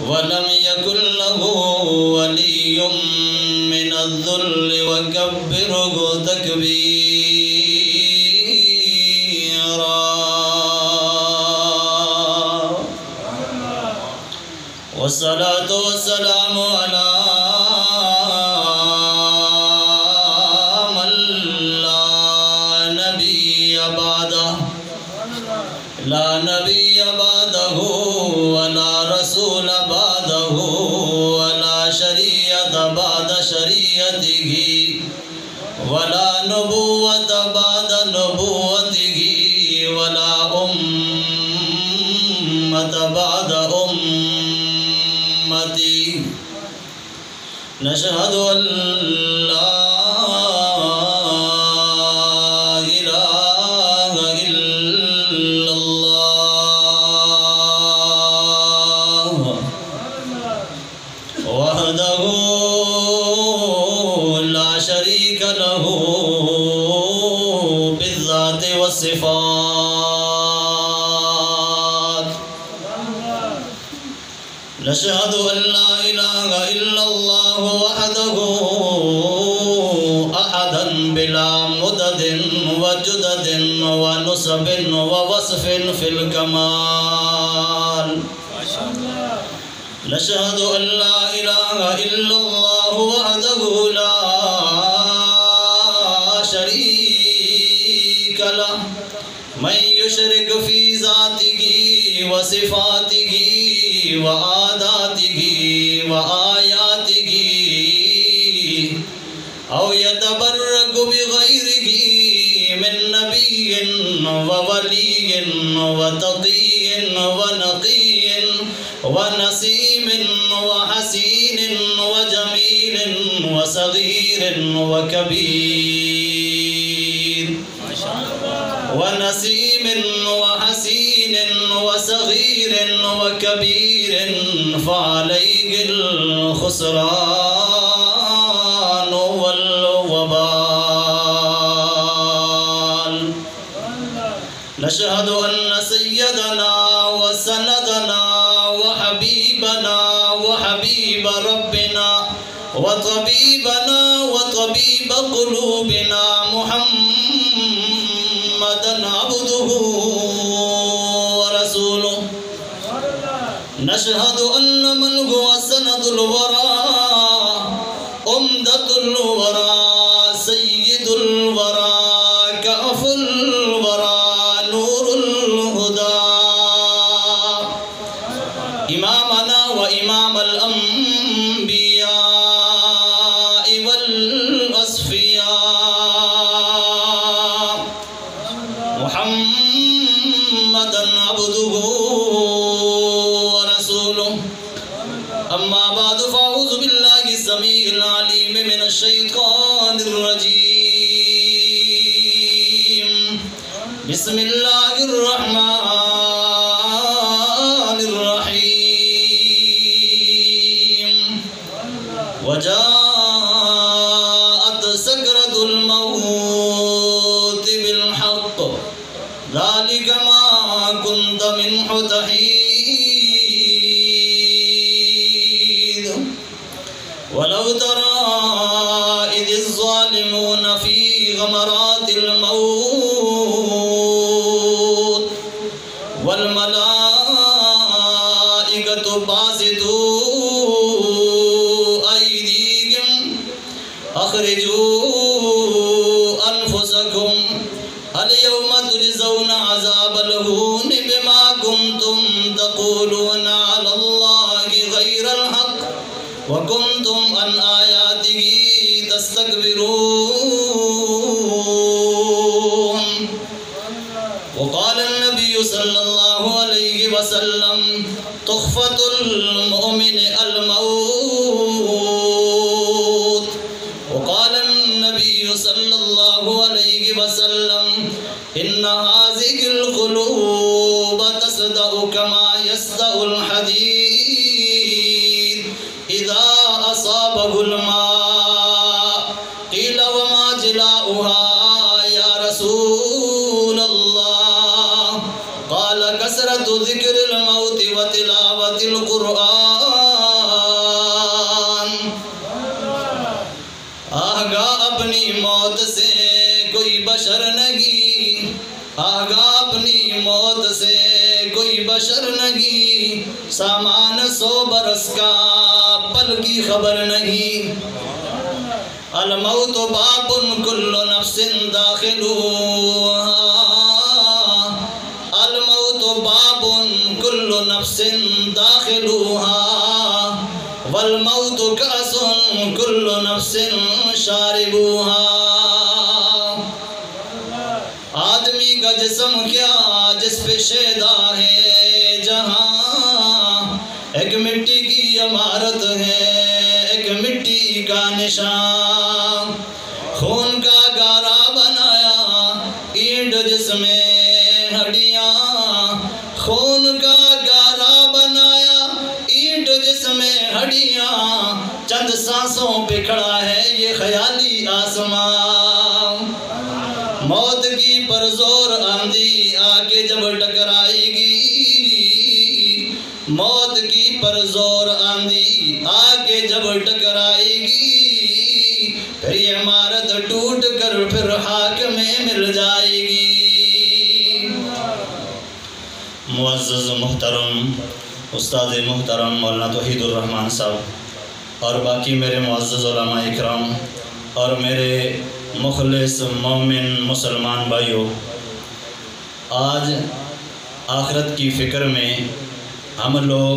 ولم يكن له ولي من الذل وكبره تكبيرا والصلاة والسلام على من لا نبي بعده لا نبي بعده ولا رسول بعده ولا شريعة بعد شريعته ولا نبوة بعد نبوته ولا أمة بعد أمتي نشهد أن لا والصفات نشهد أن لا إله إلا الله وحده أحدا بلا مدد وجدد ونسب ووصف في الكمال نشهد أن لا إله إلا الله وحده لا شريك له من يشرك في ذاته وصفاته وعاداته وآياته أو يتبرك بغيره من نبي وولي وتقي ونقي ونسيم وحسين وجميل وصغير وكبير ونسيم وحسين وصغير وكبير فعليه الخسران والوبال نشهد أن سيدنا وسندنا وحبيبنا وحبيب ربنا وطبيبنا وطبيب قلوبنا محمدًا عبده ورسوله نشهد أن من هو سند الورى أمدة الورى سيد الورى كأف الورى نور الهدى إمامنا وإمام الأنبياء والأصفياء محمدًا عبده ورسوله أما بعد فأعوذ بالله السميع العليم من الشيطان الرجيم بسم الله الرحمن الرحيم وجاءت سكرة الموت بالحق ذلك ما كنت منه تحيد ولو ترى إذ الظالمون في غمرات الموت والملائكة باسطوا أيديهم أخرجوا أنفسكم اليوم تجزون عذاب الهون بما كنتم تقولون على الله غير الحق وكنتم عن آياته تستكبرون وقال النبي صلى الله عليه وسلم تحفة المؤمن الموت وقال النبي صلى الله عليه وسلم إن هذه القلوب تصدأ كما يصدأ الحديد إذا أصابه الماء قيل وما جلاؤها يا رسول الله قال كثرة ذكر الموت وتلاوة القرآن آگاہ اپنی موت سے کوئی بشر نہیں، آگاہ اپنی موت سے کوئی بشر نہیں، سامان 100 برس کا پل کی خبر نہیں۔ الموت باب کل نفس داخلوہا، الموت باب کل نفس داخلوہا، والموت کأس کل نفس شاربوہا۔ آدمی کا جسم کیا جس پہ شیدا ہے جہاں، ایک مٹی کی عمارت ہے ایک مٹی کا نشان، خون کا گارا بنایا اینٹ جس میں ہڈیاں، خون کا گارا بنایا اینٹ جس میں ہڈیاں، چند سانسوں پہ کھڑا ہے یہ خیالی آسمان۔ موت کی پرزور آندھی آکے جب ٹکرائے گی، موت کی پرزور آندھی آکے جب ٹکرائے گی، پھر یہ عمارت ٹوٹ کر پھر خاک میں مل جائے گی۔ معزز محترم استاد محترم مولانا توحید الرحمن صاحب اور باقی میرے معزز علماء اکرام اور میرے مخلص مومن مسلمان بھائیوں، آج آخرت کی فکر میں ہم لوگ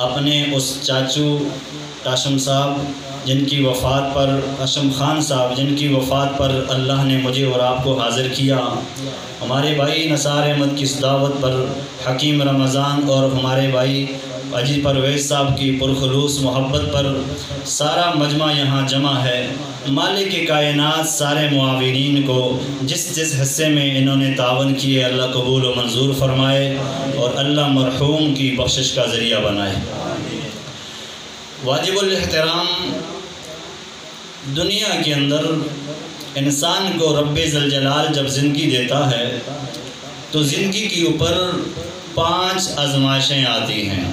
اپنے اس چاچو قاسم صاحب جن کی وفات پر، قاسم خان صاحب جن کی وفات پر اللہ نے مجھے اور آپ کو حاضر کیا، ہمارے بھائی نثار احمد کی دعوت پر حکیم رمضان اور ہمارے بھائی اجیت پرویز صاحب کی پرخلوص محبت پر سارا مجمع یہاں جمع ہے۔ مالک کائنات سارے معاونین کو جس جس حصے میں انہوں نے تعاون کیے اللہ قبول و منظور فرمائے اور اللہ مرحوم کی بخشش کا ذریعہ بنائے۔ واجب الاحترام، دنیا کے اندر انسان کو رب ذوالجلال جب زندگی دیتا ہے تو زندگی کے اوپر 5 آزمائشیں آتی ہیں۔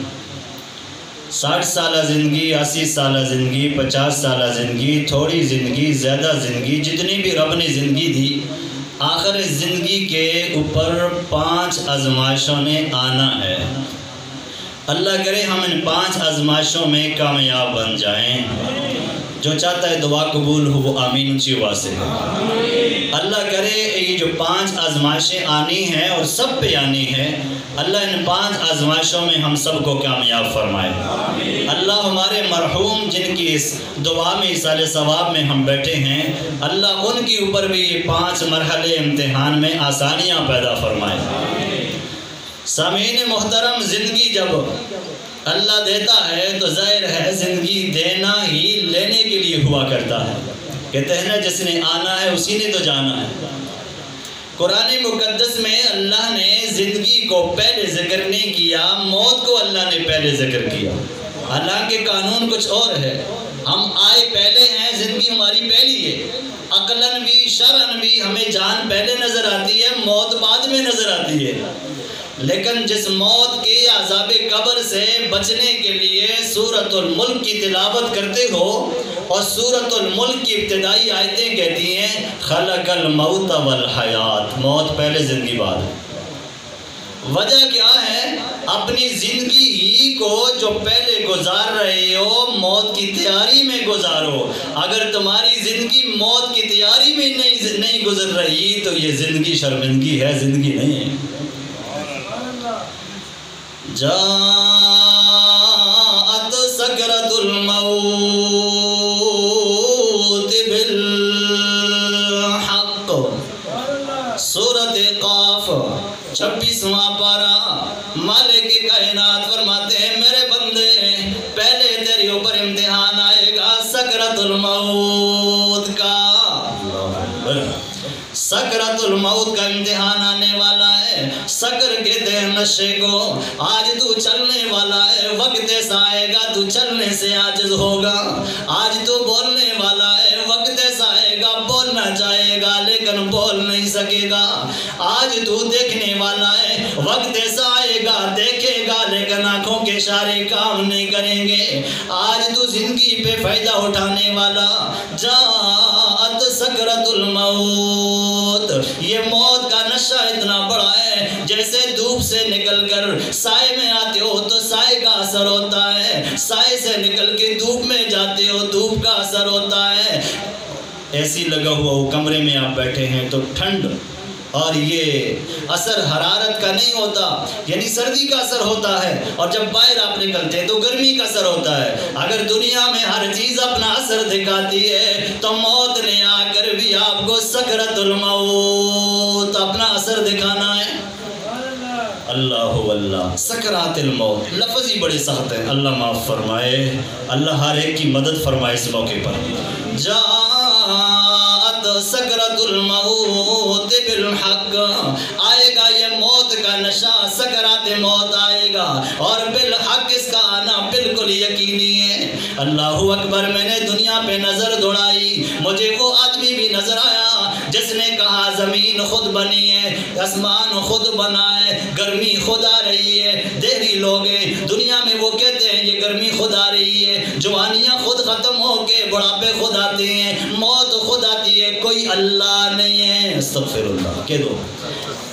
60 سالہ زندگی، 80 سالہ زندگی، 50 سالہ زندگی، تھوڑی زندگی، زیادہ زندگی، جتنی بھی رب نے زندگی دی، آخر زندگی کے اوپر 5 آزمائشوں نے آنا ہے۔ اللہ کرے ہم ان 5 آزمائشوں میں کامیاب بن جائیں۔ جو چاہتا ہے دعا قبول ہو وہ آمین اونچی آواز سے۔ اللہ کرے یہ جو 5 آزمائشیں آنی ہیں اور سب پہ آنی ہے، اللہ ان 5 آزمائشوں میں ہم سب کو کامیاب فرمائے۔ اللہ ہمارے مرحوم جن کی اس دعا میں ایصال ثواب میں ہم بیٹھے ہیں، اللہ ان کے اوپر بھی یہ 5 مرحلے امتحان میں آسانیاں پیدا فرمائے۔ سامعین محترم، زندگی جب اللہ دیتا ہے تو ظاہر ہے زندگی دینا ہی لینے کے لیے ہوا کرتا ہے۔ کہتے ہیں نا جس نے آنا ہے اسی نے تو جانا ہے۔ قرآن مقدس میں اللہ نے زندگی کو پہلے ذکر نہیں کیا، موت کو اللہ نے پہلے ذکر کیا۔ حالانکہ قانون کچھ اور ہے، ہم آئے پہلے ہیں، زندگی ہماری پہلی ہے، عقلاً بھی شرعاً بھی ہمیں جان پہلے نظر آتی ہے، موت بعد میں نظر آتی ہے۔ لیکن جس موت کے عذاب قبر سے بچنے کے لیے سورۃ الملک کی تلاوت کرتے ہو اور سورۃ الملک کی ابتدائی آیتیں کہتی ہیں خلق الموت والحیات، موت پہلے زندگی بعد۔ وجہ کیا ہے؟ اپنی زندگی ہی کو جو پہلے گزار رہے ہو موت کی تیاری میں گزارو۔ اگر تمہاری زندگی موت کی تیاری میں نہیں گزر رہی تو یہ زندگی شرمندگی ہے، زندگی نہیں ہے۔ جاءت سکرۃ الموت بالحق، سورۃ قاف 26واں پارہ۔ مالک کائنات فرماتے ہیں میرے بندے پہلے تیرے اوپر امتحان آئے گا سکرۃ الموت کا، سکرۃ الموت کا امتحان آنے والا ہے۔ سکر کہتے ہیں نشے کو۔ آج تو چلنے والا ہے، وقت ایسا آئے گا تو چلنے سے عاجز ہوگا۔ آج تو بولنے والا ہے، وقت ایسا آئے گا بولنا چاہے گا لیکن بول نہیں سکے گا۔ آج تو دیکھنے والا ہے، وقت ایسا آئے گا دیکھے گا لیکن آنکھوں کے اشارے کام نہیں کریں گے۔ آج تو زندگی پہ فائدہ اٹھانے والا، جاءت سکرت الموت، یہ موت کا نشہ اتنا بڑا ہے جیسے دھوپ سے نکل کر سائے میں آتے ہو تو سائے کا اثر ہوتا ہے، سائے سے نکل کے دھوپ میں جاتے ہو دھوپ کا اثر ہوتا ہے۔ ایسی لگا ہوا ہو کمرے میں آپ بیٹھے ہیں تو ٹھنڈ، اور یہ اثر حرارت کا نہیں ہوتا، یعنی سردی کا اثر ہوتا ہے، اور جب باہر آپ نکلتے ہیں تو گرمی کا اثر ہوتا ہے۔ اگر دنیا میں ہر چیز اپنا اثر دکھاتی ہے تو موت نے آ کر بھی آپ کو سکرت الموت اپنا اثر دکھانا ہے۔ اللہ اللہ، سکرات الموت لفظ ہی بڑے سخت ہیں، اللہ معاف فرمائے، اللہ ہر ایک کی مدد فرمائے اس موقع پر۔ جاءت سکرت الموت بالحق، آئے گا یہ موت کا نشہ، سکرات موت آئے گا، اور بالحق اس کا آنا بالکل یقینی ہے۔ اللہ اکبر، میں نے دنیا پہ نظر دوڑائی، مجھے وہ آدمی بھی نظر آیا جس نے کہا زمین خود بنی ہے، آسمان خود بنا ہے، گرمی خود آ رہی ہے۔ دیری لوگ ہیں دنیا میں وہ کہتے ہیں یہ گرمی خود آ رہی ہے، جوانیاں خود ختم ہو کے بڑھاپے خود آتے ہیں، موت خود آتی ہے، کوئی اللہ نہیں ہے۔ استغفر اللہ کہہ دو۔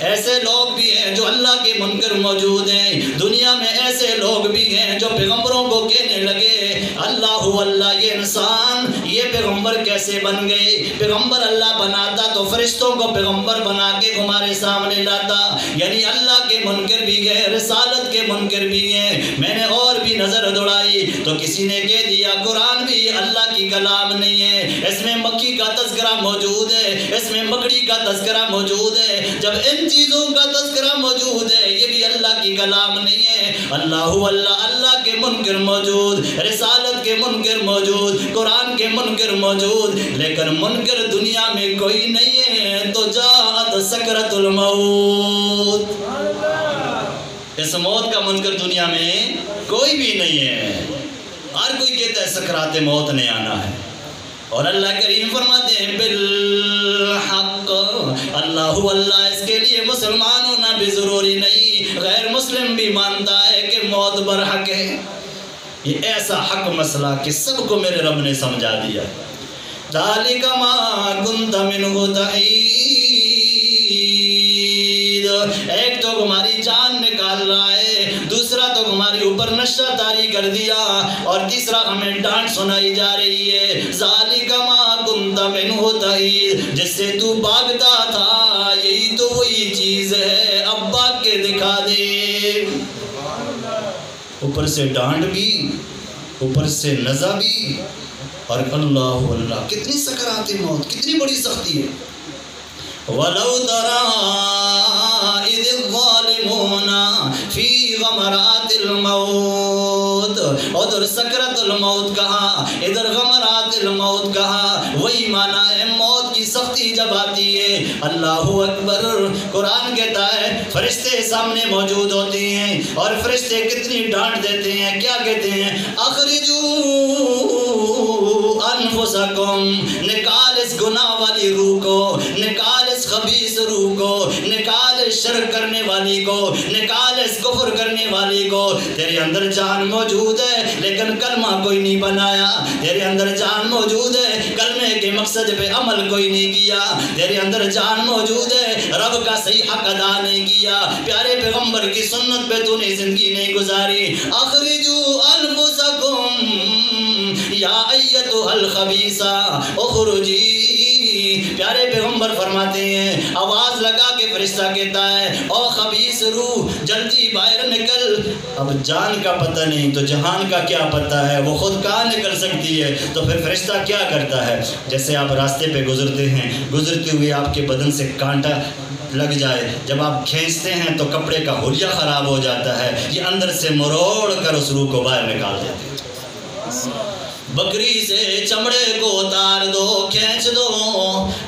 ایسے لوگ بھی ہیں جو اللہ کے منکر موجود ہیں، دنیا میں ایسے لوگ بھی ہیں جو پیغمبروں کو کہنے لگے اللہ اللہ، یہ انسان یہ پیغمبر کیسے بن گئے؟ پیغمبر اللہ بناتا تو فرشتوں کو پیغمبر بنا کے ہمارے سامنے لاتا، یعنی اللہ کے منکر بھی ہیں، رسالت کے منکر بھی ہیں۔ میں نے اور بھی نظر دوڑائی تو کسی نے کہہ دیا قرآن بھی اللہ کی کلام نہیں ہے، اس میں مکھی کا تذکرہ موجود ہے، اس میں مکڑی کا تذکرہ موجود ہے۔ جب ان چیزوں کا تذکرہ موجود ہے یہ بھی اللہ کی کلام نہیں ہے۔ اللہ اللہ، اللہ کے منکر موجود، رسالت کے منکر موجود، قرآن کے منکر موجود، لیکن منکر دنیا میں کوئی نہیں ہے۔ تو جاءت سکرت الموت، اس موت کا منکر دنیا میں کوئی بھی نہیں ہے۔ ہر کوئی کہتا ہے سکرات موت نے آنا ہے، اور اللہ کریم فرماتے ہیں بالحق، اللہ اللہ، اس کے لیے مسلمان ہونا بھی ضروری نہیں، غیر مسلم بھی مانتا ہے کہ موت برحق ہے۔ یہ ایسا حق مسئلہ کہ سب کو میرے رب نے سمجھا دیا۔ ذَلِكَ مَا كُنْتَ مِنْهُ تَحِيدٌ، ایک تو تمہاری جان نکال رہا ہے، دوسرا تو تمہاری اوپر نشہ طاری کر دیا، اور تیسرا ہمیں ڈانٹ سنائی جا رہی ہے ذَلِكَ مَا كُنْتَ مِنْهُ تَحِيدٌ، جس سے تو بھاگتا تھا یہی تو وہی چیز ہے، اب بھاگ کے دکھا دے۔ اوپر سے ڈانٹ بھی، اوپر سے نزا بھی، اور اللہ اللہ، کتنی سکرات موت، کتنی بڑی سختی ہے۔ وَلَوْ تَرَىٰ إِذِ الظَّالِمُونَ فِي غَمَرَاتِ الْمَوْتِ، ادھر سکرت الموت کہا، ادھر غمرات الموت کہا، وہی معنی ہے موت کی سختی جب آتی ہے۔ اللہ اکبر، قرآن کہتا ہے فرشتے سامنے موجود ہوتے ہیں، اور فرشتے کتنی ڈانٹ دیتے ہیں، کیا کہتے ہیں؟ اخرجوا انفسکم، نکال اس گناہ والی روح کو، نکال اس خبیث روح کو، نکال اس شرک کرنے والی کو، نکال اس کفر کرنے والی کو۔ تیرے اندر جان موجود ہے لیکن کلمہ کوئی نہیں بنایا، تیرے اندر جان موجود ہے کلمے کے مقصد پہ عمل کوئی نہیں کیا، تیرے اندر جان موجود ہے رب کا صحیح حق ادا نہیں کیا، پیارے پیغمبر کی سنت پہ تو نے زندگی نہیں گزاری۔ اخرجوا انفسکم یا ایتھا الخبیثہ اخرجی، پیارے پیغمبر فرماتے ہیں، آواز لگا کے فرشتہ کہتا ہے او خبیث روح جلدی باہر نکل۔ اب جان کا پتہ نہیں تو جہان کا کیا پتہ ہے، وہ خود کہاں نکل سکتی ہے، تو پھر فرشتہ کیا کرتا ہے؟ جیسے آپ راستے پہ گزرتے ہیں، گزرتے ہوئے آپ کے بدن سے کانٹا لگ جائے، جب آپ کھینچتے ہیں تو کپڑے کا حلیہ خراب ہو جاتا ہے، یہ اندر سے مروڑ کر اس روح کو باہر نکال دیتے ہیں۔ بکری سے چمڑے کو اتار دو، کھینچ دو،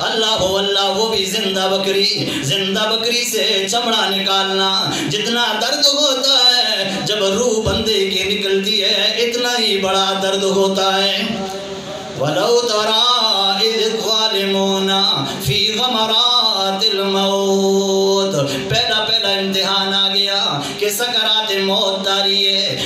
اللہ اللہ، وہ بھی زندہ بکری، زندہ بکری سے چمڑا نکالنا جتنا درد ہوتا ہے جب روح بندے کی نکلتی ہے اتنا ہی بڑا درد ہوتا ہے۔ وَلَوْ تَرَىٰ إِذِ الظَّالِمُونَ فِي غَمَرَاتِ الْمَوْتِ، پہلا امتحان آ گیا کہ سکرات موت طاری ہے۔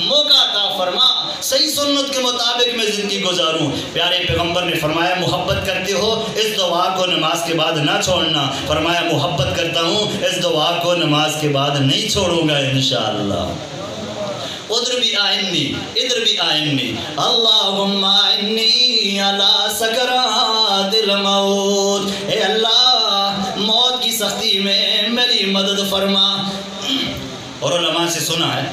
موقع عطا فرما، صحیح سنت کے مطابق میں زندگی گزاروں۔ پیارے پیغمبر نے فرمایا محبت کرتے ہو اس دعا کو نماز کے بعد نہ چھوڑنا، فرمایا محبت کرتا ہوں اس دعا کو نماز کے بعد نہیں چھوڑوں گا انشاءاللہ۔ ادھر بھی آئنی ادھر بھی آئنی، اللہم آئنی علی سکرات الموت، اے اللہ موت کی سختی میں میری مدد فرما۔ اور علماء سے سنا ہے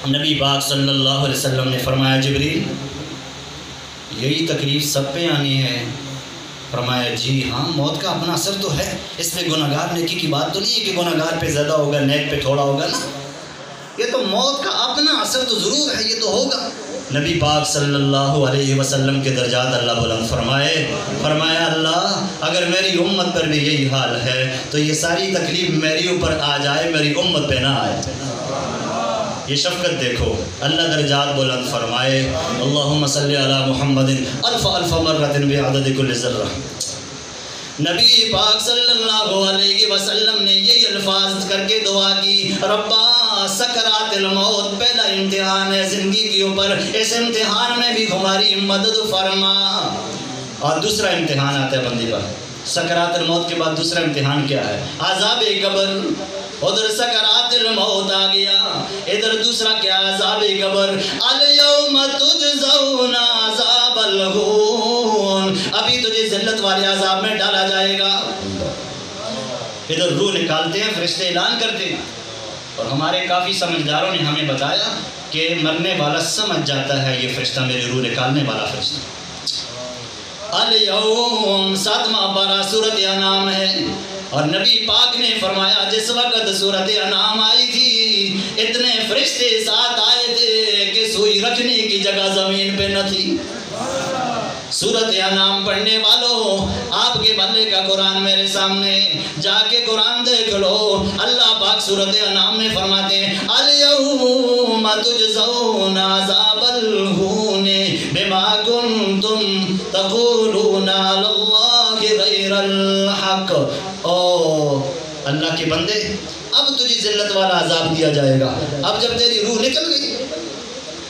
نبی پاک صلی اللہ علیہ وسلم نے فرمایا جبریل یہی تکلیف سب پہ آنی ہے؟ فرمایا جی ہاں، موت کا اپنا اثر تو ہے، اس میں گناہگار نیکی کی بات تو نہیں ہے کہ گناہگار پہ زیادہ ہوگا نیک پہ تھوڑا ہوگا نا، یہ تو موت کا اپنا اثر تو ضرور ہے، یہ تو ہوگا۔ نبی پاک صلی اللہ علیہ وسلم کے درجات اللہ بلند فرمائے، فرمایا اللہ اگر میری امت پر بھی یہی حال ہے تو یہ ساری تکلیف میری اوپر آ جائے، میری امت پہ نہ آئے۔ یہ شفقت دیکھو، اللہ درجات بلند فرمائے۔ اللہم صلی علی محمد الف الف مرۃ بعدد کل ذرہ۔ نبی پاک صلی اللہ علیہ وسلم نے یہی الفاظ کر کے دعا کی، ربا سکرات الموت پہلا امتحان ہے زندگی کے اوپر، اس امتحان میں بھی ہماری مدد فرما۔ اور دوسرا امتحان آتا ہے بندی پر، سکرات الموت کے بعد دوسرا امتحان کیا ہے؟ عذاب قبر۔ ادھر سکرات الموت آ گیا، ادھر دوسرا کیا؟ عذاب قبر۔ الیوم تجزون عذاب الہون، ابھی تجھے ذلت والے عذاب میں ڈالا جائے گا۔ ادھر روح نکالتے ہیں، فرشتے اعلان کرتے ہیں، اور ہمارے کافی سمجھداروں نے ہمیں بتایا کہ مرنے والا سمجھ جاتا ہے یہ فرشتہ میری روح نکالنے والا فرشتہ۔ الیوم 7واں پارہ سورۃ انعام ہے، اور نبی پاک نے فرمایا جس وقت سورۃ انعام آئی تھی اتنے فرشتے ساتھ آئے تھے کہ سوئی رکھنے کی جگہ زمین پہ نہ تھی۔ سورۃ انعام پڑھنے والوں آپ کے بلے کا قرآن میرے سامنے جا کے قرآن دیکھ لو، اللہ پاک سورۃ انعام میں فرماتے ہیں الیوم تجزون عذاب الہون بما کنتم تقولون علی اللہ غیر الحق۔ او اللہ کے بندے اب تجھے ذلت والا عذاب دیا جائے گا۔ اب جب تیری روح نکل گئی،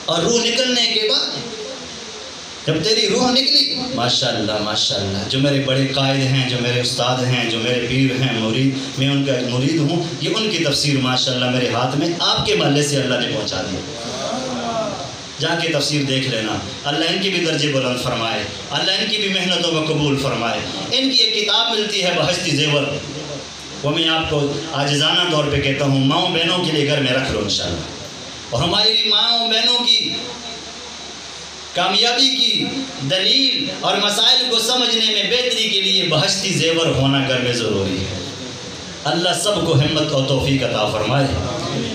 اور روح نکلنے کے بعد جب تیری روح نکلی، ماشاءاللہ ماشاءاللہ، جو میرے بڑے قائد ہیں، جو میرے استاد ہیں، جو میرے پیر ہیں، مرید، میں ان کا ایک مرید ہوں، یہ ان کی تفسیر ماشاءاللہ میرے ہاتھ میں آپ کے محلے سے اللہ نے پہنچا دی۔ جا کے تفسیر دیکھ لینا، اللہ ان کی بھی درجے بلند فرمائے، اللہ ان کی بھی محنتوں کو قبول فرمائے۔ ان کی ایک کتاب ملتی ہے بہشتی زیور، وہ میں آپ کو عاجزانہ طور پہ کہتا ہوں ماؤں بہنوں کے لیے گھر میں رکھ لو انشاءاللہ، اور ہماری ماؤں بہنوں کی کامیابی کی دلیل اور مسائل کو سمجھنے میں بہتری کے لیے بہشتی زیور ہونا گھر میں ضروری ہے۔ اللہ سب کو ہمت اور توفیق عطا فرمائے۔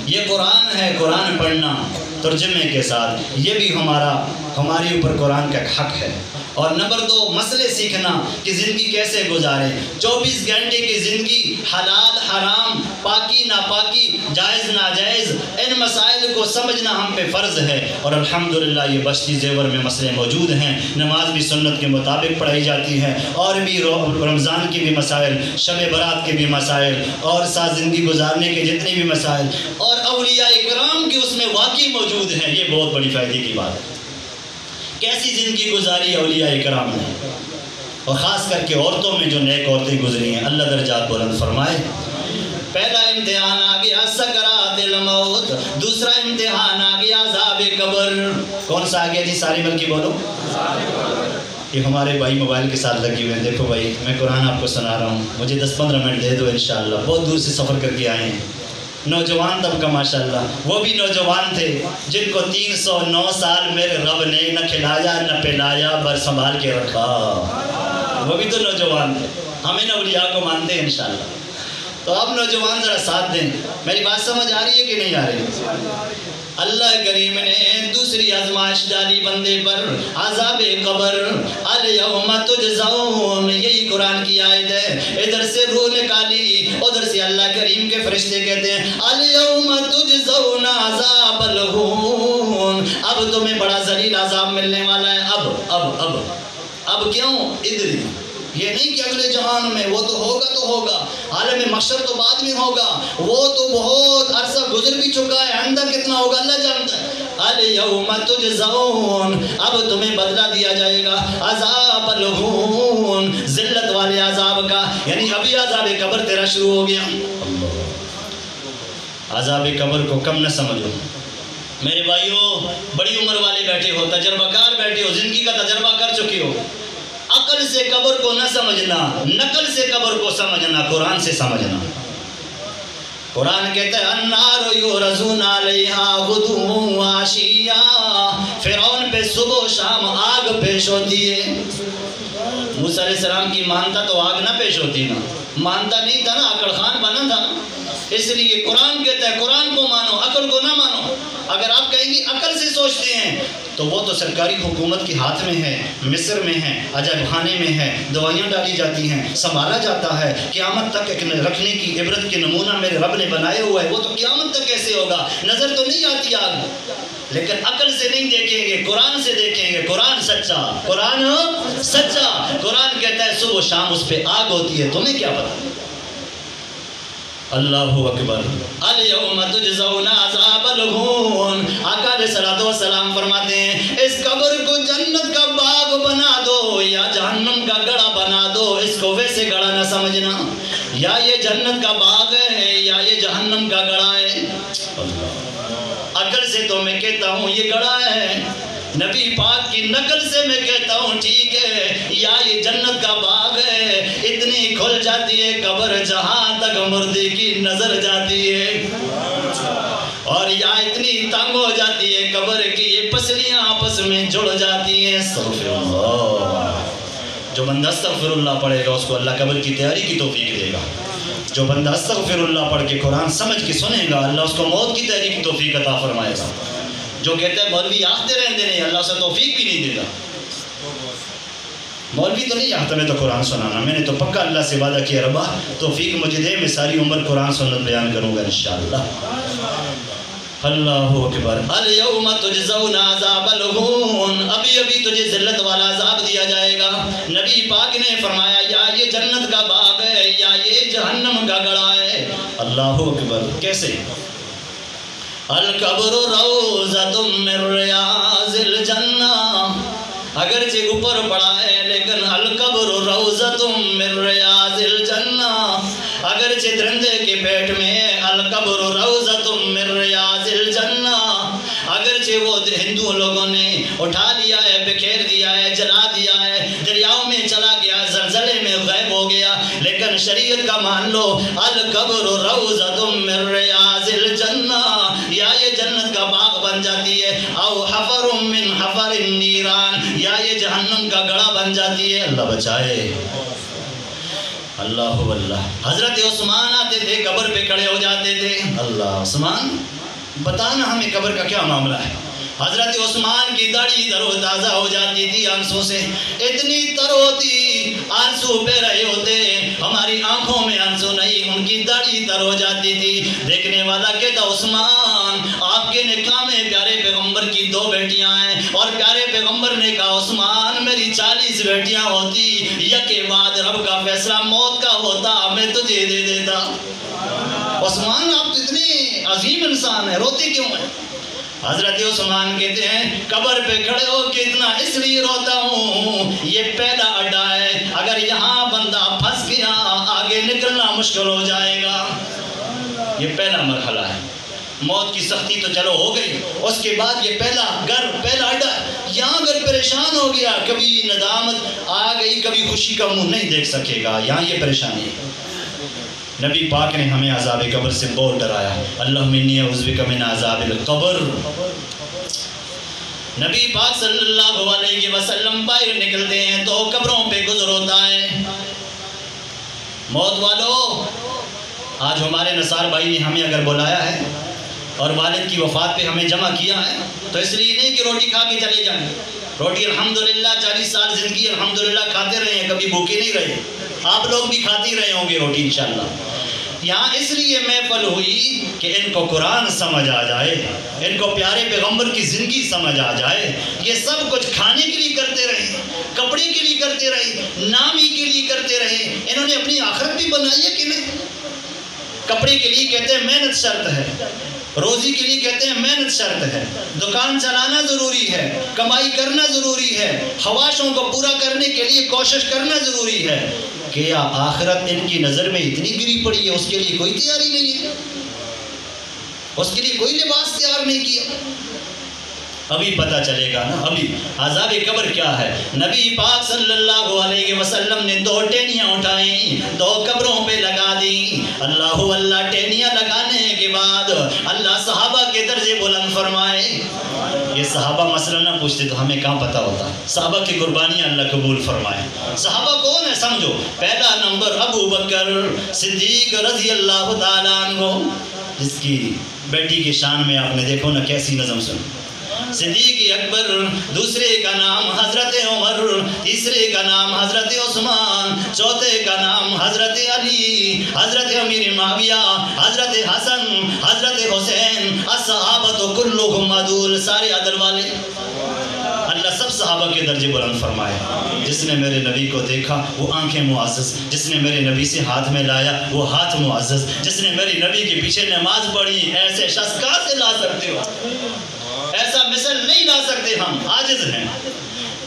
یہ قرآن ہے، قرآن پڑھنا ترجمے کے ساتھ، یہ بھی ہماری اوپر قرآن کا حق ہے۔ اور نمبر 2 مسئلے سیکھنا کہ زندگی کیسے گزاریں، 24 گھنٹے کی زندگی، حلال حرام، پاکی ناپاکی، جائز ناجائز، ان مسائل کو سمجھنا ہم پہ فرض ہے۔ اور الحمدللہ یہ بہشتی زیور میں مسئلے موجود ہیں، نماز بھی سنت کے مطابق پڑھائی جاتی ہے، اور بھی رمضان کی بھی مسائل، شب برات کے بھی مسائل، اور ساتھ زندگی گزارنے کے جتنے بھی مسائل، اور اولیاء اکرام کی اس میں واقعی موجود ہیں۔ یہ بہت بڑی فائدے کی بات ہے، کیسی زندگی گزاری اولیاء اکرام نے، اور خاص کر کے عورتوں میں جو نیک عورتیں گزری ہیں، اللہ درجات بلند فرمائے۔ پہلا امتحان آ گیا سکرات الموت، دوسرا امتحان آ گیا عذاب قبر۔ کون سا آ گیا جی؟ ساری مل کے بولو۔ یہ ہمارے بھائی موبائل کے ساتھ لگی ہوئے ہیں، دیکھو بھائی میں قرآن آپ کو سنا رہا ہوں، مجھے 10-15 منٹ دے دو انشاءاللہ، بہت دور سے سفر کر کے آئے ہیں۔ نوجوان طبقہ ماشاءاللہ، وہ بھی نوجوان تھے جن کو 309 سال میرے رب نے نہ کھلایا نہ پلایا بر سنبھال کے رکھا، وہ بھی تو نوجوان تھے۔ ہمیں اولیاء کو مانتے ہیں انشاءاللہ، تو اب نوجوان ذرا ساتھ دیں۔ میری بات سمجھ آ رہی ہے کہ نہیں آ رہی؟ اللہ کریم نے دوسری آزمائش ڈالی بندے پر، عذاب قبر۔ الیوم تجزون، یہی قرآن کی آیت ہے، ادھر سے روح نکالی، ادھر سے اللہ کریم کے فرشتے کہتے ہیں الیوم تجزون عذاب الہون، اب تمہیں بڑا ذلیل عذاب ملنے والا ہے۔ اب کیوں؟ ادھر ہی، یہ نہیں کہ اگلے جہان میں، وہ تو ہوگا، عالم محشر تو بعد میں ہوگا، وہ تو بہت عرصہ گزر بھی چکا ہے، آئندہ کتنا ہوگا اللہ جانتا ہے۔ الیوم تجزون، اب تمہیں بدلہ دیا جائے گا عذاب الہون، ذلت والے عذاب کا، یعنی ابھی عذاب قبر تیرا شروع ہو گیا۔ عذاب قبر کو کم نہ سمجھو میرے بھائیو، بڑی عمر والے بیٹھے ہو، تجربہ کار بیٹھے ہو، زندگی کا تجربہ کر چکے ہو، عقل سے قبر کو نہ سمجھنا، نقل سے قبر کو سمجھنا، قرآن سے سمجھنا۔ قرآن کہتا ہے النار یعرضون علیہا غدوا وعشیا، فرعون پہ صبح و شام آگ پیش ہوتی ہے۔ موسیٰ علیہ السلام کی مانتا تو آگ نہ پیش ہوتی نا، مانتا نہیں تھا نا، عقل خان بنا تھا نا، اس لیے قرآن کہتا ہے قرآن کو مانو، عقل کو نہ مانو۔ اگر آپ کہیں گے عقل سے سوچتے ہیں تو وہ تو سرکاری حکومت کے ہاتھ میں ہے، مصر میں ہے، عجائب خانے میں ہے، دوائیاں ڈالی جاتی ہیں، سنبھالا جاتا ہے، قیامت تک رکھنے کی عبرت کے نمونہ میرے رب نے بنائے ہوا ہے، وہ تو قیامت تک کیسے ہوگا؟ نظر تو نہیں آتی آگ، لیکن عقل سے نہیں دیکھیں گے، قرآن سے دیکھیں گے۔ قرآن سچا، قرآن سچا، قرآن کہتا ہے صبح و شام اس پہ آگ ہوتی ہے، تمہیں کیا پتا؟ اللہ اکبر۔ الیوم تجزون عذاب الہون، آقا علیہ الصلوۃ والسلام فرماتے ہیں اس قبر کو جنت کا باغ بنا دو یا جہنم کا گڑھا بنا دو، اس کو ویسے گڑھا نہ سمجھنا، یا یہ جنت کا باغ ہے یا یہ جہنم کا گڑھا ہے۔ عقل سے تو میں کہتا ہوں یہ گڑھا ہے، نبی پاک کی نقل سے میں کہتا ہوں ٹھیک ہے، یا یہ جنت کا باغ ہے۔ اتنی کھل جاتی ہے قبر جہاں تک مردے کی نظر جاتی ہے، اور یا اتنی تنگ ہو جاتی ہے قبر کی یہ پسلیاں آپس میں جڑ جاتی ہیں۔ استغفر اللہ، جو بندہ استغفر اللہ پڑھے گا اس کو اللہ قبر کی تیاری کی توفیق دے گا۔ جو بندہ استغفر اللہ پڑھ کے قرآن سمجھ کے سنے گا اللہ اس کو موت کی تیاری کی توفیق عطا فرمائے گا۔ جو کہتا ہے مولوی آختے رہتے نہیں، اللہ سے توفیق بھی نہیں دے گا۔ مولوی تو نہیں آتا میں تو قرآن سنانا، میں نے تو پکا اللہ سے وعدہ کیا ربا توفیق مجھے دے، میں ساری عمر قرآن سنت بیان کروں گا انشاءاللہ۔ اللہ اکبر۔ الیوم تجزون عذاب الہون، ابھی ابھی تجھے ذلت والا عذاب دیا جائے گا۔ نبی پاک نے فرمایا یا یہ جنت کا باغ ہے یا یہ جہنم کا گڑھا ہے۔ اللہ اکبر۔ کیسے؟ القبر روضۃ من ریاض الجنہ، اگرچہ اوپر پڑا ہے لیکن القبر روضۃ من ریاض الجنہ، اگرچہ درندے کے پیٹ میں ہے القبر روضۃ من ریاض الجنہ، اگرچہ وہ ہندو لوگوں نے اٹھا لیا ہے، بکھیر دیا ہے، جلا دیا ہے، دریاؤں میں چلا گیا، زلزلے میں غائب ہو گیا، لیکن شریعت کا مان لو القبر روضۃ من ریاض الجنہ، یا یہ جنت کا باغ بن جاتی ہے، او حفر من حفر النیران، یا یہ جہنم کا گڑھا بن جاتی ہے۔ اللہ بچائے۔ اللہ اللہ۔ حضرت عثمان آتے تھے قبر پہ کھڑے ہو جاتے تھے، اللہ عثمان بتانا ہمیں قبر کا کیا معاملہ ہے۔ حضرت عثمان کی داڑھی تر و تازہ ہو جاتی تھی آنسوں سے، اتنی تر ہوتی آنسو بہ رہے ہوتے، ہماری آنکھوں میں آنسو نہیں، ان کی داڑھی تر ہو جاتی تھی۔ دیکھنے والا کہتا عثمان آپ کے نکاح میں پیارے پیغمبر کی 2 بیٹیاں ہیں، اور پیارے پیغمبر نے کہا عثمان میری 40 بیٹیاں ہوتی، یک کے بعد رب کا فیصلہ موت کا ہوتا میں تجھے دے دیتا۔ عثمان آپ تو اتنے عظیم انسان ہیں، روتے کیوں ہیں؟ حضرت عثمان کہتے ہیں قبر پہ کھڑے ہو کے اتنا اس لیے روتا ہوں، یہ پہلا اڈا ہے، اگر یہاں بندہ پھنس گیا آگے نکلنا مشکل ہو جائے گا۔ یہ پہلا مرحلہ ہے، موت کی سختی تو چلو ہو گئی، اس کے بعد یہ پہلا گھر، پہلا اڈا، یہاں اگر پریشان ہو گیا کبھی ندامت آ گئی، کبھی خوشی کا منہ نہیں دیکھ سکے گا، یہاں یہ پریشانی ہے۔ نبی پاک نے ہمیں عذاب قبر سے بہت ڈرایا، اللہم انی اعوذ بک من عذاب القبر۔ نبی پاک صلی اللہ علیہ وسلم باہر نکلتے ہیں تو قبروں پہ گزر ہوتا ہے۔ موت والو، آج ہمارے نثار بھائی نے ہمیں اگر بلایا ہے اور والد کی وفات پہ ہمیں جمع کیا ہے تو اس لیے نہیں کہ روٹی کھا کے چلے جائیں، روٹی الحمدللہ 40 سال زندگی الحمدللہ کھاتے رہے ہیں، کبھی بھوکے نہیں رہے، آپ لوگ بھی کھاتی رہے ہوں گے روٹی انشاءاللہ۔ یہاں اس لیے محفل ہوئی کہ ان کو قرآن سمجھ آ جائے، ان کو پیارے پیغمبر کی زندگی سمجھ آ جائے۔ یہ سب کچھ کھانے کے لیے کرتے رہے، کپڑے کے لیے کرتے رہے، نامی کے لیے کرتے رہے، انہوں نے اپنی آخرت بھی بنائی ہے کہ نہیں؟ کپڑے کے لیے کہتے ہیں محنت شرط ہے، روزی کے لیے کہتے ہیں محنت شرط ہے، دکان چلانا ضروری ہے، کمائی کرنا ضروری ہے، خواہشوں کو پورا کرنے کے لیے کوشش کرنا ضروری ہے۔ کیا آخرت ان کی نظر میں اتنی گری پڑی ہے اس کے لیے کوئی تیاری نہیں ہے، اس کے لیے کوئی لباس تیار نہیں کیا؟ ابھی پتہ چلے گا نا۔ ابھی عذاب قبر کیا ہے؟ نبی پاک صلی اللہ علیہ وسلم نے 2 ٹینیاں اٹھائیں، 2 قبروں پہ لگا دیں۔ اللہ ٹینیاں لگانے کے بعد اللہ صحابہ کے درجے بلند فرمائے۔ یہ صحابہ مسئلہ نہ پوچھتے تو ہمیں کہاں پتہ ہوتا؟ صحابہ کی قربانیاں اللہ قبول فرمائے۔ صحابہ کون ہے سمجھو؟ پہلا نمبر ابو بکر صدیق رضی اللہ تعالیٰ عنہ، جس کی بیٹی کے شان میں آپ نے دیکھو نا کیسی نظم سن۔ صدیق اکبر، دوسرے کا نام حضرت عمر، تیسرے کا نام حضرت عثمان، چوتھے کا نام حضرت علی، حضرت امیر معاویہ، حضرت حسن، حضرت حسین، الصحابہ کلہم عدول، سارے عدل والے۔ اللہ سب صحابہ کے درجے بلند فرمائے۔ جس نے میرے نبی کو دیکھا وہ آنکھیں معزز، جس نے میرے نبی سے ہاتھ میں لایا وہ ہاتھ معزز، جس نے میرے نبی کے پیچھے نماز پڑھی، ایسے شخص کہاں سے لا سکتے ہو؟ ایسا مثل نہیں لا سکتے، ہم عاجز ہیں۔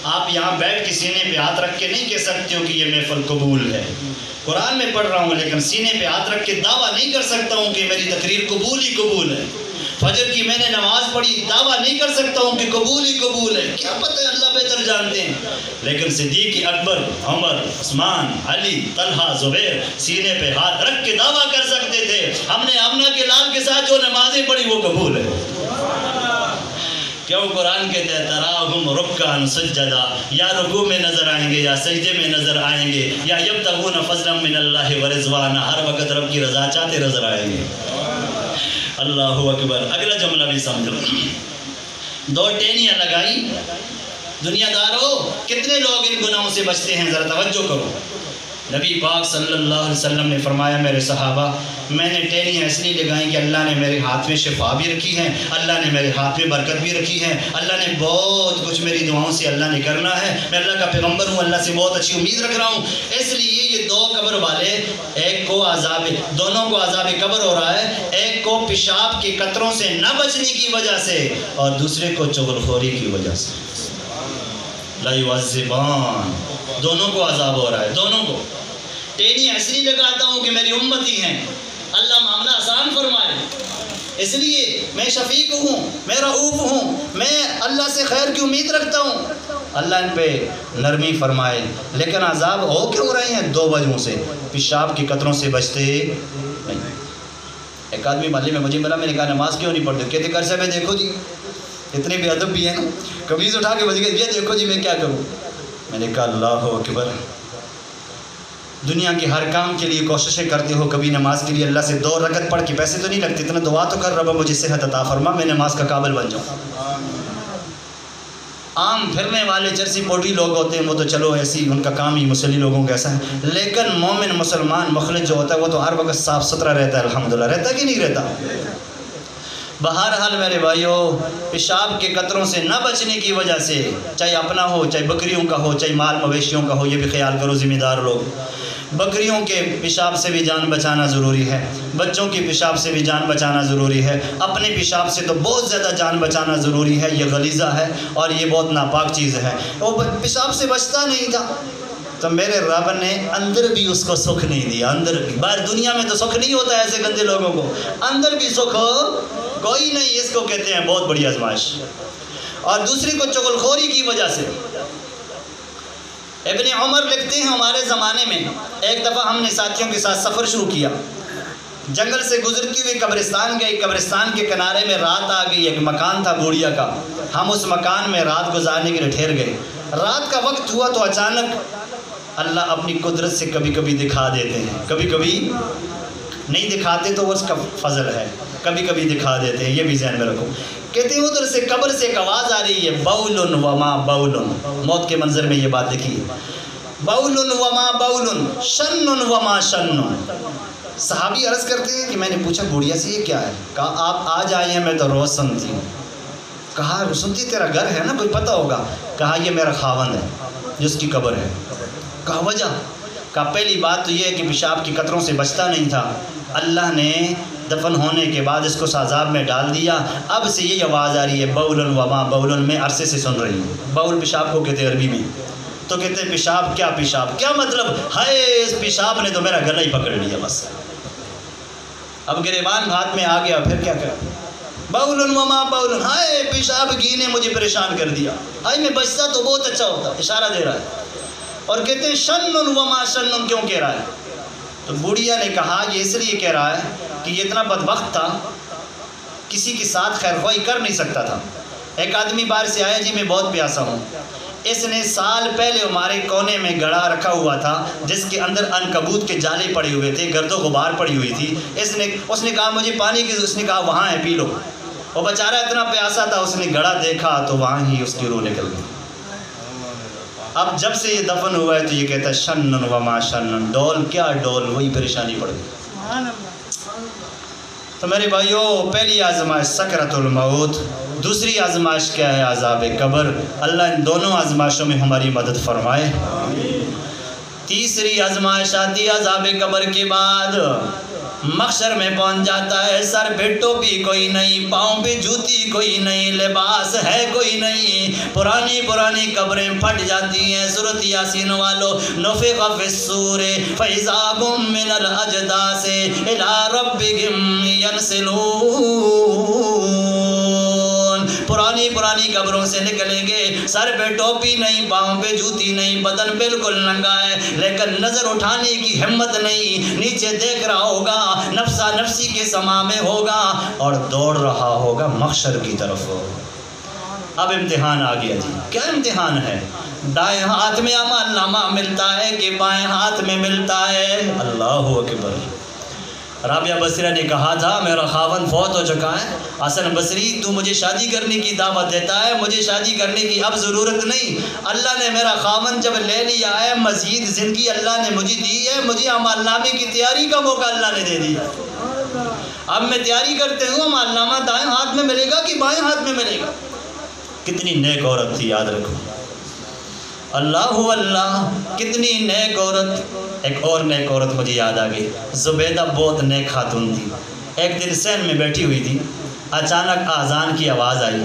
آپ یہاں بیٹھ کے سینے پہ ہاتھ رکھ کے نہیں کہہ سکتے ہو کہ یہ محفل قبول ہے۔ قرآن میں پڑھ رہا ہوں لیکن سینے پہ ہاتھ رکھ کے دعویٰ نہیں کر سکتا ہوں کہ میری تقریر قبول ہی قبول ہے۔ فجر کی میں نے نماز پڑھی، دعویٰ نہیں کر سکتا ہوں کہ قبول ہی قبول ہے، کیا پتہ ہے، اللہ بہتر جانتے ہیں۔ لیکن صدیق اکبر، عمر، عثمان، علی، طلحہ، زبیر سینے پہ ہاتھ رکھ کے دعویٰ کر سکتے تھے ہم نے آمنہ کے لال کے ساتھ جو نمازیں پڑھی وہ قبول ہے۔ کیوں؟ قرآن کہتے ہیں تراہم رکعا سجدا، یا رکوع میں نظر آئیں گے یا سجدے میں نظر آئیں گے، یا یبتغون فضلا من اللہ ورضوانا، ہر وقت رب کی رضا چاہتے نظر آئیں گے۔ اللہ اکبر۔ اگلا جملہ بھی سمجھو۔ 2 ٹینیاں لگائی۔ دنیا دارو کتنے لوگ ان گناہوں سے بچتے ہیں؟ ذرا توجہ کرو۔ نبی پاک صلی اللہ علیہ وسلم نے فرمایا میرے صحابہ میں نے ٹینیاں اس لیے لگائیں کہ اللہ نے میرے ہاتھ میں شفا بھی رکھی ہے، اللہ نے میرے ہاتھ میں برکت بھی رکھی ہے، اللہ نے بہت کچھ میری دعاؤں سے اللہ نے کرنا ہے، میں اللہ کا پیغمبر ہوں، اللہ سے بہت اچھی امید رکھ رہا ہوں، اس لیے یہ 2 قبر والے دونوں کو عذاب قبر ہو رہا ہے، ایک کو پیشاب کے قطروں سے نہ بچنے کی وجہ سے اور دوسرے کو چغلخوری کی وجہ سے۔ لا یعذبان، دونوں کو عذاب ہو رہا ہے، دونوں کو۔ ٹینیاں اس لیے لگاتا ہوں کہ میری امتی ہیں، اللہ معاملہ آسان فرمائے، اس لیے میں شفیق ہوں، میں رؤوف ہوں، میں اللہ سے خیر کی امید رکھتا ہوں، اللہ ان پہ نرمی فرمائے۔ لیکن عذاب ہو کیوں رہے ہیں؟ 2 وجہوں سے، پیشاب کی قطروں سے بچتے نہیں۔ ایک آدمی محلے میں مجھے ملا، میں نے کہا نماز کیوں نہیں پڑھتے؟ کہتے کر سے میں دیکھو جی اتنے بے ادب بھی ہیں نا، قمیض اٹھا کے بچ گئے، یہ دیکھو جی میں کیا کروں؟ میں نے کہا اللہ اکبر، دنیا کے ہر کام کے لیے کوششیں کرتے ہو، کبھی نماز کے لیے اللہ سے 2 رکعت پڑھ کے، پیسے تو نہیں لگتے، اتنا دعا تو کر رب مجھے صحت عطا فرما، میں نماز کا قابل بن جاؤں۔ عام پھرنے والے چرسی پوٹی لوگ ہوتے ہیں وہ تو چلو ایسی ان کا کام ہی مسلی لوگوں کا ایسا ہے، لیکن مومن مسلمان مخلص جو ہوتا ہے وہ تو ہر وقت صاف ستھرا رہتا ہے، الحمدللہ رہتا کہ نہیں رہتا؟ بہرحال میرے بھائیو، پیشاب کے قطروں سے نہ بچنے کی وجہ سے، چاہے اپنا ہو، چاہے بکریوں کا ہو، چاہے مال مویشیوں کا ہو، یہ بھی خیال کرو ذمہ دار لوگ، بکریوں کے پیشاب سے بھی جان بچانا ضروری ہے، بچوں کی پیشاب سے بھی جان بچانا ضروری ہے، اپنے پیشاب سے تو بہت زیادہ جان بچانا ضروری ہے، یہ غلیظہ ہے اور یہ بہت ناپاک چیز ہے۔ وہ پیشاب سے بچتا نہیں تھا تو میرے رب نے اندر بھی اس کو سکھ نہیں دیا، اندر بھی، باہر دنیا میں تو سکھ نہیں ہوتا ہے ایسے گندے لوگوں کو، اندر بھی سکھ کوئی نہیں، اس کو کہتے ہیں بہت بڑی آزمائش۔ اور دوسری کو چغلخوری کی وجہ سے۔ ابن عمر لکھتے ہیں ہمارے زمانے میں ایک دفعہ ہم نے ساتھیوں کے ساتھ سفر شروع کیا، جنگل سے گزرتی ہوئی قبرستان گئے، قبرستان کے کنارے میں رات آ گئی، ایک مکان تھا بوڑیا کا، ہم اس مکان میں رات گزارنے کے لیے ٹھہر گئے۔ رات کا وقت ہوا تو اچانک اللہ اپنی قدرت سے کبھی کبھی دکھا دیتے ہیں، کبھی کبھی نہیں دکھاتے تو وہ اس کا فضل ہے، کبھی کبھی دکھا دیتے ہیں، یہ بھی ذہن میں رکھو۔ کہتے ہیں ادھر سے قبر سے ایک آواز آ رہی ہے، بول وما بول، موت کے منظر میں یہ بات دیکھیے، بول وما بول شن وما شن۔ صحابی عرض کرتے ہیں کہ میں نے پوچھا بوڑھیا سے یہ کیا ہے؟ کہا آپ آج آئی ہیں، میں تو روز سنتی ہوں۔ کہا سنتی تیرا گھر ہے نا، کوئی پتہ ہوگا؟ کہا یہ میرا خاوند ہے جس کی قبر ہے۔ کہا وجہ؟ کہا پہلی بات تو یہ ہے کہ پیشاب کی قطروں سے بچتا نہیں تھا، اللہ نے دفن ہونے کے بعد اس کو عذاب میں ڈال دیا۔ اب سے یہ آواز آ رہی ہے بول وما بول، میں عرصے سے سن رہی ہوں۔ بول پیشاب کو کہتے ہیں عربی میں، تو کہتے ہیں پیشاب کیا مطلب؟ ہائے اس پیشاب نے تو میرا گلا ہی پکڑ لیا بس۔ اب گریبان ہاتھ میں آ گیا، پھر کیا کریں؟ بول وما بول، ہائے پیشاب کی نے مجھے پریشان کر دیا، ہائے میں بچتا تو بہت اچھا ہوتا، اشارہ دے رہا ہے۔ اور کہتے ہیں شن وما شن، کیوں کہہ رہا ہے؟ تو بوڑھیا نے کہا یہ اس لیے کہہ رہا ہے کہ یہ اتنا بدبخت تھا، کسی کے ساتھ خیر خواہی کر نہیں سکتا تھا۔ ایک آدمی باہر سے آیا، جی میں بہت پیاسا ہوں۔ اس نے سال پہلے ہمارے کونے میں گڑھا رکھا ہوا تھا جس کے اندر عنکبوت کے جالے پڑے ہوئے تھے، گرد و غبار پڑی ہوئی تھی۔ اس نے کہا مجھے پانی کی، اس نے کہا وہاں ہے پی لو۔ وہ بیچارہ اتنا پیاسا تھا، اس نے گڑھا دیکھا تو وہاں ہی اس کی روح نکل گئی۔ اب جب سے یہ دفن ہوا ہے تو یہ کہتا ہے شنن وما شنن، ڈول کیا ڈول، وہی پریشانی پڑ گئی۔ تو میرے بھائیو، پہلی آزمائش سکرۃ الموت، دوسری آزمائش کیا ہے؟ عذاب قبر۔ اللہ ان دونوں آزمائشوں میں ہماری مدد فرمائے۔ تیسری آزمائش آتی ہے عذاب قبر کے بعد، محشر میں پہنچ جاتا ہے، سر پہ ٹوپی کوئی نہیں، پاؤں پہ جوتی کوئی نہیں، لباس ہے کوئی نہیں، پرانی قبریں پھٹ جاتی ہیں۔ سورۃ یاسین والو، نفخ فی الصور فاذا هم من الاجداث الى ربهم ينسلون۔ پرانی قبروں سے نکلیں گے، سر پہ ٹوپی نہیں، پاؤں پہ جوتی نہیں، بدن بالکل ننگا ہے، لیکن نظر اٹھانے کی ہمت نہیں، نیچے دیکھ رہا ہوگا، نفسا نفسی کے سما میں ہوگا اور دوڑ رہا ہوگا محشر کی طرف۔ اب امتحان آ گیا جی، کیا امتحان ہے؟ دائیں ہاتھ میں عمل نامہ ملتا ہے کہ بائیں ہاتھ میں ملتا ہے؟ اللہ اکبر۔ رابعہ بصریہ نے کہا تھا میرا خاوند فوت ہو چکا ہے، حسن بصری تو مجھے شادی کرنے کی دعوت دیتا ہے، مجھے شادی کرنے کی اب ضرورت نہیں، اللہ نے میرا خاوند جب لے لیا ہے، مزید زندگی اللہ نے مجھے دی ہے، مجھے عمل نامے کی تیاری کا موقع اللہ نے دے دیا۔ اب میں تیاری کرتے ہوں، عمل نامہ دائیں ہاتھ میں ملے گا کہ بائیں ہاتھ میں ملے گا؟ کتنی نیک عورت تھی، یاد رکھو، اللہ کتنی نیک عورت۔ ایک اور نیک عورت مجھے یاد آ گئی، زبیدہ بہت نیک خاتون تھی۔ ایک دن سین میں بیٹھی ہوئی تھی، اچانک آذان کی آواز آئی،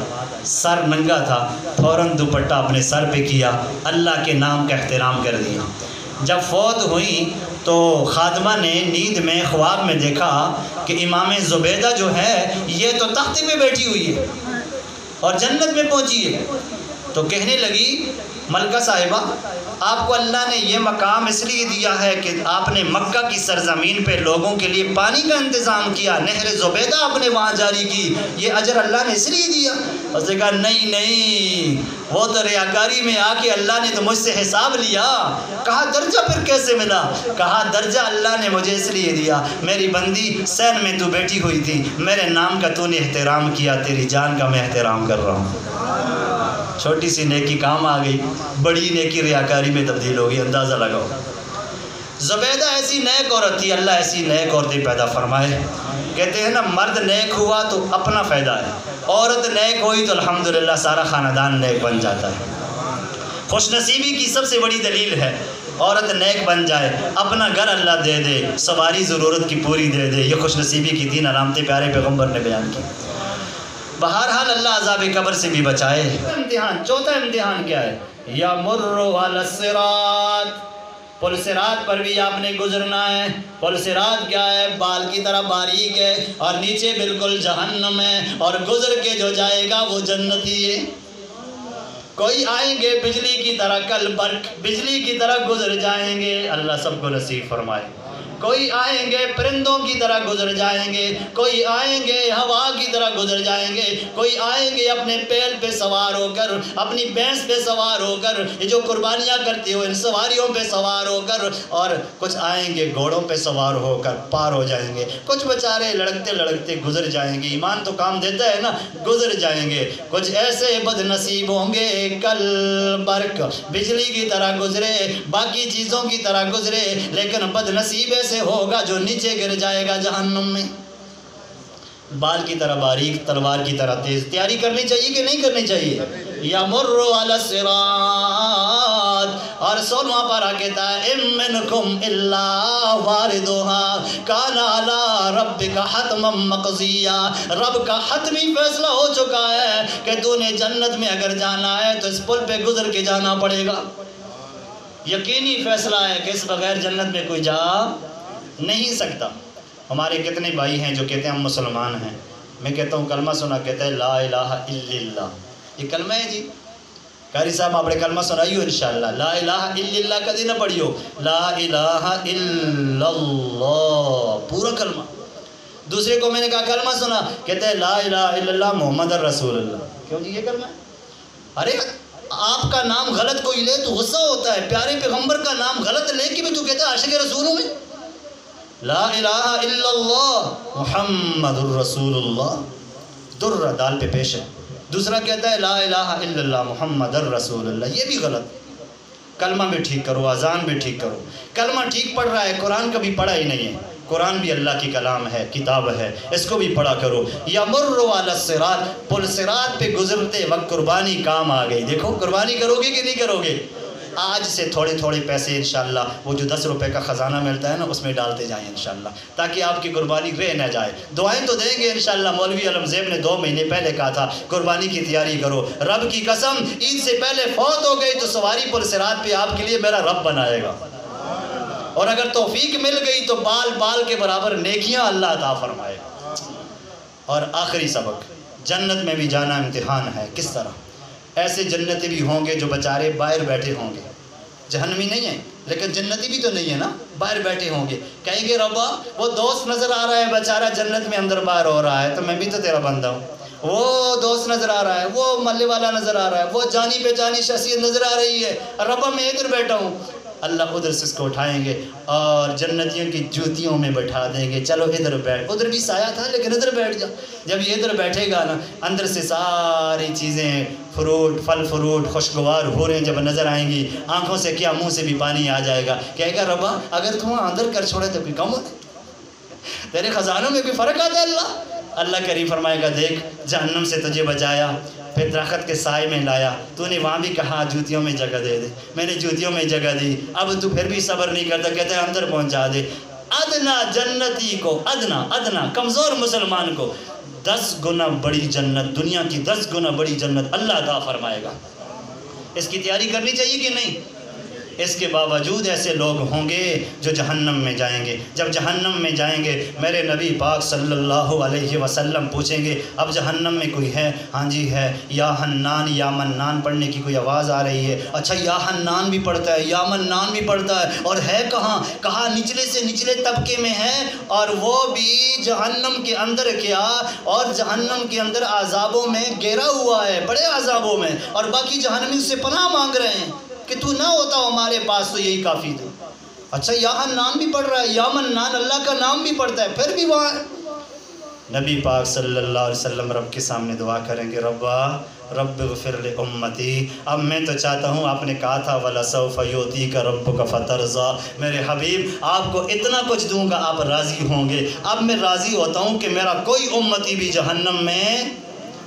سر ننگا تھا، فوراً دوپٹہ اپنے سر پہ کیا، اللہ کے نام کا احترام کر دیا۔ جب فوت ہوئی تو خادمہ نے نیند میں خواب میں دیکھا کہ امام زبیدہ جو ہے یہ تو تخت پہ بیٹھی ہوئی ہے اور جنت میں پہنچی ہے۔ تو کہنے لگی ملکہ صاحبہ، آپ کو اللہ نے یہ مقام اس لیے دیا ہے کہ آپ نے مکہ کی سرزمین پہ لوگوں کے لیے پانی کا انتظام کیا، نہر زبیدہ آپ نے وہاں جاری کی، یہ اجر اللہ نے اس لیے دیا؟ اس نے کہا نہیں، وہ تو ریاکاری میں آ کے اللہ نے تو مجھ سے حساب لیا۔ کہا درجہ پھر کیسے ملا؟ کہا درجہ اللہ نے مجھے اس لیے دیا، میری بندی سین میں تو بیٹھی ہوئی تھی، میرے نام کا تو نے احترام کیا، تیری جان کا میں احترام کر رہا ہوں۔ چھوٹی سی نیکی کام آ گئی، بڑی نیکی ریاکاری میں تبدیل ہو گئی، اندازہ لگاؤ۔ زبیدہ ایسی نیک عورت تھی، اللہ ایسی نیک عورتیں پیدا فرمائے۔ کہتے ہیں نا مرد نیک ہوا تو اپنا فائدہ ہے، عورت نیک ہوئی تو الحمدللہ سارا خاندان نیک بن جاتا ہے۔ خوش نصیبی کی سب سے بڑی دلیل ہے، عورت نیک بن جائے، اپنا گھر اللہ دے دے، سواری ضرورت کی پوری دے دے، یہ خوش نصیبی کی 3 علامتیں پیارے پیغمبر نے بیان کی۔ بہرحال اللہ عذاب قبر سے بھی بچائے۔ چوتھا امتحان کیا ہے؟ یمر علی الصراط، پل صراط پر بھی آپ نے گزرنا ہے۔ پل صراط کیا ہے؟ بال کی طرح باریک ہے اور نیچے بالکل جہنم ہے، اور گزر کے جو جائے گا وہ جنتی ہے۔ کوئی آئیں گے بجلی کی طرح، کل برق بجلی کی طرح گزر جائیں گے، اللہ سب کو نصیب فرمائے۔ کوئی آئیں گے پرندوں کی طرح گزر جائیں گے، کوئی آئیں گے ہوا کی طرح گزر جائیں گے، کوئی آئیں گے اپنے پیل پہ سوار ہو کر، اپنی بھینس پہ سوار ہو کر، یہ جو قربانیاں کرتے ہو ان سواریوں پہ سوار ہو کر، اور کچھ آئیں گے گھوڑوں پہ سوار ہو کر پار ہو جائیں گے، کچھ بیچارے لڑکتے لڑکتے گزر جائیں گے، ایمان تو کام دیتا ہے نا، گزر جائیں گے۔ کچھ ایسے بد نصیب ہوں گے کل برق بجلی کی طرح گزرے، باقی چیزوں کی طرح گزرے، لیکن بد نصیب ایسے ہوگا جو نیچے گر جائے گا جہنم میں۔ بال کی طرح باریک، تلوار کی طرح تیز۔ تیاری کرنی چاہیے کہ نہیں کرنی چاہیے؟ یمر علی الصراط اور 16واں پارہ کہتا ہے ام منکم الا واردھا کان علی ربک حتما مقضیا، رب کا حتمی فیصلہ ہو چکا ہے کہ تو نے جنت میں اگر جانا ہے تو اس پل پہ گزر کے جانا پڑے گا۔ یقینی فیصلہ ہے کہ اس بغیر جنت میں کوئی جا نہیں سکتا۔ ہمارے کتنے بھائی ہیں جو کہتے ہیں ہم مسلمان ہیں، میں کہتا ہوں کلمہ سنا، کہتے ہیں لا الہ الا اللہ، یہ کلمہ ہے جی؟ قاری صاحب آپ نے کلمہ سنائی ہو انشاءاللہ، لا الہ الا اللہ کدی نہ پڑھی ہو، لا الہ الا اللہ پورا کلمہ۔ دوسرے کو میں نے کہا کلمہ سنا، کہتے ہیں لا الہ الا اللہ محمد رسول اللہ۔ کیوں جی یہ کلمہ ہے؟ ارے آپ کا نام غلط کوئی لے تو غصہ ہوتا ہے، پیارے پیغمبر کا نام غلط لے کے بھی تو کہتا ہے عاشق رسول ہوں میں۔ لا الہ الا اللہ محمد الرسول اللہ، در دال پہ پیش ہے۔ دوسرا کہتا ہے لا الہ الا اللہ محمد الرسول اللہ، یہ بھی غلط۔ کلمہ بھی ٹھیک کرو، اذان بھی ٹھیک کرو۔ کلمہ ٹھیک پڑھ رہا ہے، قرآن کبھی پڑھا ہی نہیں ہے، قرآن بھی اللہ کی کلام ہے، کتاب ہے، اس کو بھی پڑھا کرو۔ یمر علی الصراط، پل صراط پہ گزرتے وقت قربانی کام آ گئی۔ دیکھو قربانی کرو گے کہ نہیں کرو گے؟ آج سے تھوڑے تھوڑے پیسے انشاءاللہ وہ جو 10 روپے کا خزانہ ملتا ہے نا اس میں ڈالتے جائیں انشاءاللہ، تاکہ آپ کی قربانی رہ نہ جائے۔ دعائیں تو دیں گے انشاءاللہ۔ مولوی علم زیب نے 2 مہینے پہلے کہا تھا قربانی کی تیاری کرو، رب کی قسم عید سے پہلے فوت ہو گئی تو سواری پل صراط پہ آپ کے لیے میرا رب بنائے گا، اور اگر توفیق مل گئی تو بال بال کے برابر نیکیاں اللہ عطا فرمائے گا۔ اور آخری سبق، جنت میں بھی جانا امتحان ہے۔ کس طرح؟ ایسے جنتی بھی ہوں گے جو بیچارے باہر بیٹھے ہوں گے، جہنمی نہیں ہیں لیکن جنتی بھی تو نہیں ہے نا، باہر بیٹھے ہوں گے، کہیں گے ربا وہ دوست نظر آ رہا ہے بیچارہ جنت میں اندر باہر ہو رہا ہے تو میں بھی تو تیرا بندہ ہوں، وہ دوست نظر آ رہا ہے، وہ ملے والا نظر آ رہا ہے، وہ جانی پہچانی شخصیت نظر آ رہی ہے، ربا میں ادھر بیٹھا ہوں۔ اللہ ادھر سے اس کو اٹھائیں گے اور جنتیوں کی جوتیوں میں بٹھا دیں گے، چلو ادھر بیٹھ، ادھر بھی سایہ تھا لیکن ادھر بیٹھ جا۔ جب یہ ادھر بیٹھے گا نا، اندر سے ساری چیزیں، فروٹ، پھل فروٹ، خوشگوار ہو رہے ہیں جب نظر آئیں گی، آنکھوں سے کیا منہ سے بھی پانی آ جائے گا، کہے گا ربا اگر تم اندر کر چھوڑے تو کوئی کم ہوتا ہے، تیرے خزانوں میں کوئی فرق آتا ہے۔ اللہ کریم فرمائے گا دیکھ جہنم سے تجھے بچایا، پھر درخت کے سائے میں لایا، تو نے وہاں بھی کہا جوتیوں میں جگہ دے دے، میں نے جوتیوں میں جگہ دی، اب تو پھر بھی صبر نہیں کرتا، کہتے ہیں اندر پہنچا دے۔ ادنا جنتی کو، ادنا کمزور مسلمان کو 10 گنا بڑی جنت، دنیا کی 10 گنا بڑی جنت اللہ عطا فرمائے گا۔ اس کی تیاری کرنی چاہیے کہ نہیں؟ اس کے باوجود ایسے لوگ ہوں گے جو جہنم میں جائیں گے۔ جب جہنم میں جائیں گے میرے نبی پاک صلی اللہ علیہ وسلم پوچھیں گے اب جہنم میں کوئی ہے؟ ہاں جی ہے، یا حنان یا منان پڑھنے کی کوئی آواز آ رہی ہے۔ اچھا یا حنان بھی پڑھتا ہے، یا منان بھی پڑھتا ہے، اور ہے کہاں؟ کہا نچلے سے نچلے طبقے میں ہے، اور وہ بھی جہنم کے اندر کیا، اور جہنم کے اندر عذابوں میں گھیرا ہوا ہے، بڑے عذابوں میں، اور باقی جہنمی اس سے پناہ مانگ رہے ہیں کہ تو نہ ہوتا ہمارے پاس تو یہی کافی تھا۔ اچھا یا حنان بھی پڑھ رہا ہے، یا منان اللہ کا نام بھی پڑھتا ہے، پھر بھی وہاں ہے۔ نبی پاک صلی اللہ علیہ وسلم رب کے سامنے دعا کریں گے رب اغفر لامتی، اب میں تو چاہتا ہوں، آپ نے کہا تھا وَلَسَوْفَ يُعْطِيكَ رَبُّكَ فَتَرْضَىٰ، میرے حبیب آپ کو اتنا کچھ دوں گا آپ راضی ہوں گے۔ اب میں راضی ہوتا ہوں کہ میرا کوئی امتی بھی جہنم میں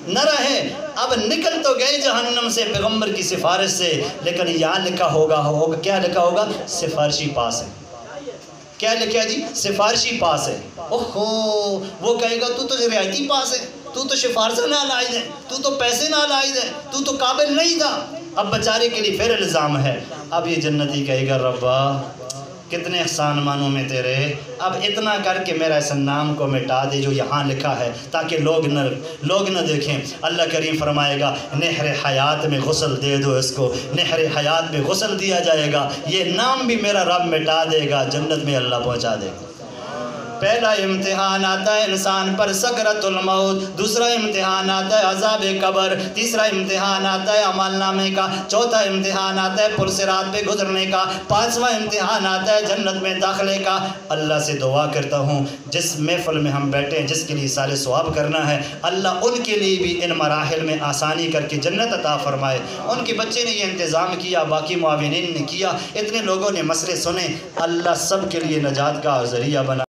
نہ رہے۔ اب نکل تو گئے جہنم سے پیغمبر کی سفارش سے، لیکن یہاں لکھا ہوگا کیا لکھا ہوگا؟ سفارشی پاس ہے۔ کیا لکھا جی؟ سفارشی پاس ہے۔ اوہو، وہ کہے گا تو رعایتی پاس ہے، تو سفارشہ نالائق ہے، تو پیسے نالائق ہے، تو قابل نہیں تھا۔ اب بیچارے کے لیے پھر الزام ہے۔ اب یہ جنتی کہے گا ربا کتنے احسان مانوں میں تیرے، اب اتنا کر کے میرا اس نام کو مٹا دے جو یہاں لکھا ہے، تاکہ لوگ نہ دیکھیں۔ اللہ کریم فرمائے گا نہر حیات میں غسل دے دو اس کو، نہر حیات میں غسل دیا جائے گا، یہ نام بھی میرا رب مٹا دے گا، جنت میں اللہ پہنچا دے گا۔ پہلا امتحان آتا ہے انسان پر سکرۃ الموت، دوسرا امتحان آتا ہے عذاب قبر، تیسرا امتحان آتا ہے عمل نامے کا، چوتھا امتحان آتا ہے پل صراط پہ گزرنے کا، پانچواں امتحان آتا ہے جنت میں داخلے کا۔ اللہ سے دعا کرتا ہوں جس محفل میں ہم بیٹھے ہیں، جس کے لیے سارے ثواب کرنا ہے، اللہ ان کے لیے بھی ان مراحل میں آسانی کر کے جنت عطا فرمائے۔ ان کے بچے نے یہ انتظام کیا، باقی معاونین نے کیا، اتنے لوگوں نے مسئلے سنے، اللہ سب کے لیے نجات کا ذریعہ بنا۔